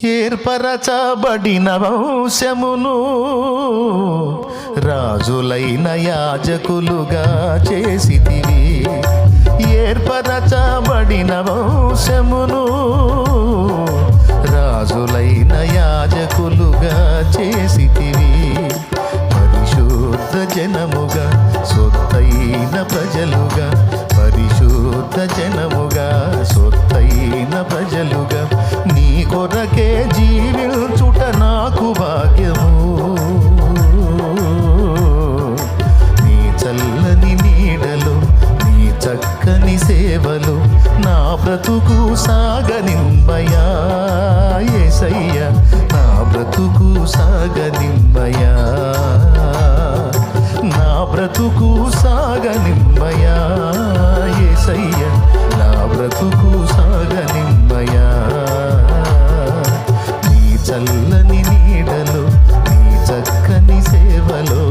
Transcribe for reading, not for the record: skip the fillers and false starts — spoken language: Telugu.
ఏర్పరచబడిన వంశమును రాజులైన యాజకులుగా చేసితివి. ఏర్పరచబడిన వంశమును రాజులైన యాజకులుగా చేసితివి. పరిశుద్ధ జనముగా సొత్తైన ప్రజలుగా, పరిశుద్ధ జనముగా సొత్తైన ప్రజలుగా నీ కొరకే జీవించుట నాకు భాగ్యము. నీ చల్లని నీడలు, నీ చక్కని సేవలు నా బ్రతుకు సాగనింబయా యేసయ్యా, నా బ్రతుకు సాగనింబయా, నా బ్రతుకు సాగనింబయా యేసయ్యా, నా బ్రతుకు సాగనింబయా. నీ చల్లని నీడలు, నీ చక్కని సేవలో